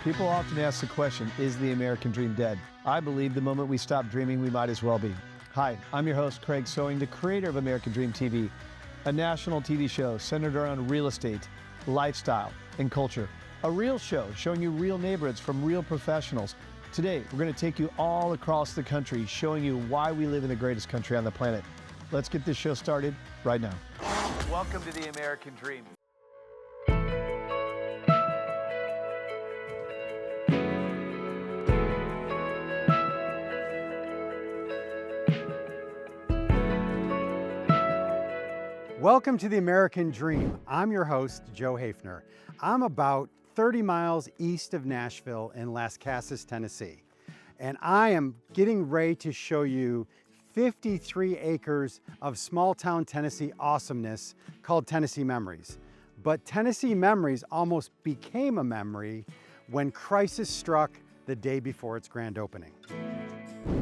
People often ask the question, is the American dream dead? I believe the moment we stop dreaming, we might as well be. Hi, I'm your host, Craig Sewing, the creator of American Dream TV, a national TV show centered around real estate, lifestyle, and culture. A real show showing you real neighborhoods from real professionals. Today, we're going to take you all across the country, showing you why we live in the greatest country on the planet. Let's get this show started right now. Welcome to the American Dream. Welcome to the American Dream. I'm your host, Joe Hafner. I'm about 30 miles east of Nashville in Las Casas, Tennessee. And I am getting ready to show you 53 acres of small town Tennessee awesomeness called Tennessee Memories. But Tennessee Memories almost became a memory when crisis struck the day before its grand opening.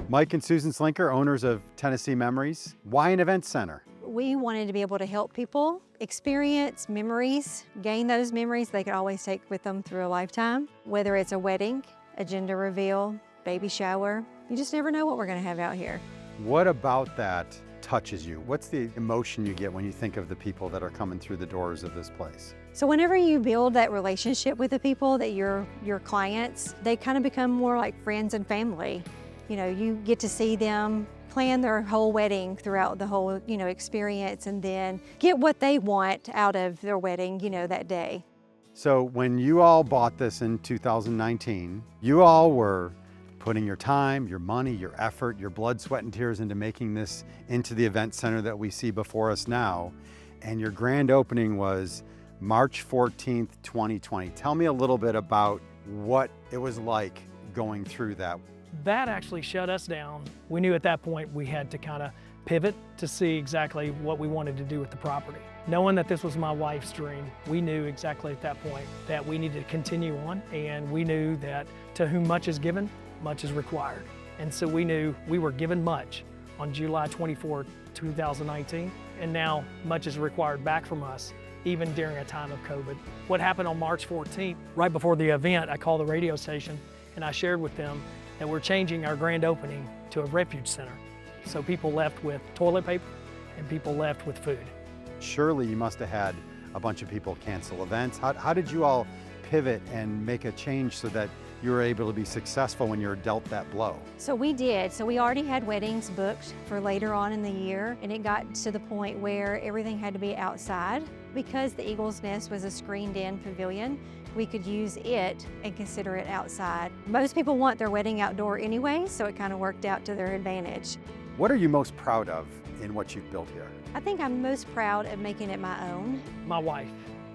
Mike and Susan Slinker, owners of Tennessee Memories. Why an event center? We wanted to be able to help people experience memories, gain those memories they could always take with them through a lifetime. Whether it's a wedding, a gender reveal, baby shower, you just never know what we're gonna have out here. What about that touches you? What's the emotion you get when you think of the people that are coming through the doors of this place? So whenever you build that relationship with the people that your clients, they kind of become more like friends and family. You know, you get to see them plan their whole wedding throughout the whole, experience, and then get what they want out of their wedding, that day. So when you all bought this in 2019, you all were putting your time, your money, your effort, your blood, sweat, and tears into making this into the event center that we see before us now. And your grand opening was March 14th, 2020. Tell me a little bit about what it was like going through that. That actually shut us down. We knew at that point we had to kind of pivot to see exactly what we wanted to do with the property. Knowing that this was my wife's dream, we knew exactly at that point that we needed to continue on, and we knew that to whom much is given, much is required. And so we knew we were given much on July 24, 2019, and now much is required back from us, even during a time of COVID. What happened on March 14th, right before the event, I called the radio station and I shared with them that we're changing our grand opening to a refuge center. So people left with toilet paper and people left with food. Surely you must have had a bunch of people cancel events. How did you all pivot and make a change so that you were able to be successful when you were dealt that blow? So we did. So we already had weddings booked for later on in the year, and it got to the point where everything had to be outside. Because the Eagle's Nest was a screened-in pavilion, we could use it and consider it outside. Most people want their wedding outdoor anyway, so it kind of worked out to their advantage. What are you most proud of in what you've built here? I think I'm most proud of making it my own. My wife,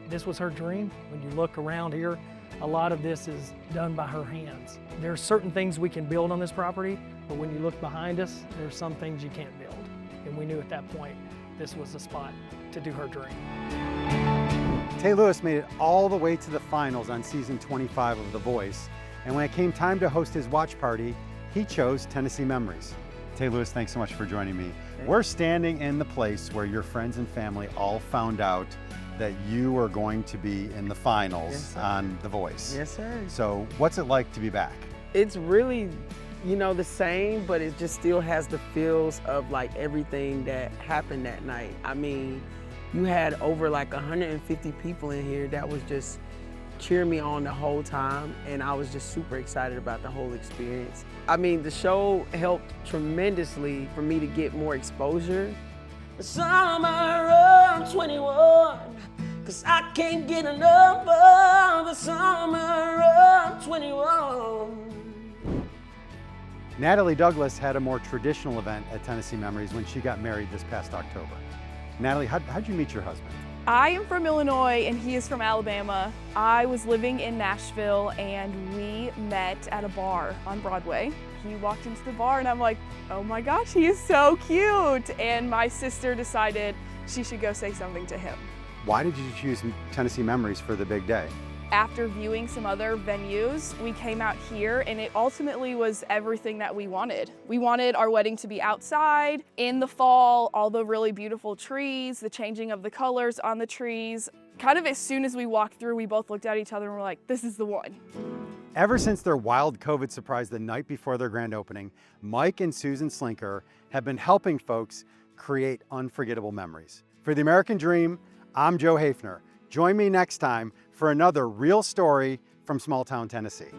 this was her dream. When you look around here, a lot of this is done by her hands. There are certain things we can build on this property, but when you look behind us, there's some things you can't build. And we knew at that point, this was the spot to do her dream. Tay Lewis made it all the way to the finals on season 25 of The Voice, and when it came time to host his watch party, he chose Tennessee Memories. Tay Lewis, thanks so much for joining me. We're standing in the place where your friends and family all found out that you were going to be in the finals on The Voice. Yes, sir. So what's it like to be back? It's really, the same, but it just still has the feels of like everything that happened that night. I mean, you had over like 150 people in here that was just cheering me on the whole time, and I was just super excited about the whole experience. I mean, the show helped tremendously for me to get more exposure. The summer of 21, 'cause I can't get enough of the summer of 21. Natalie Douglas had a more traditional event at Tennessee Memories when she got married this past October. Natalie, how'd you meet your husband? I am from Illinois and he is from Alabama. I was living in Nashville and we met at a bar on Broadway. He walked into the bar and I'm like, oh my gosh, he is so cute. And my sister decided she should go say something to him. Why did you choose Tennessee Memories for the big day? After viewing some other venues, we came out here and it ultimately was everything that we wanted. We wanted our wedding to be outside, in the fall, all the really beautiful trees, the changing of the colors on the trees. Kind of as soon as we walked through, we both looked at each other and were like, this is the one. Ever since their wild COVID surprise the night before their grand opening, Mike and Susan Slinker have been helping folks create unforgettable memories. For the American Dream, I'm Joe Hafner. Join me next time for another real story from small town Tennessee.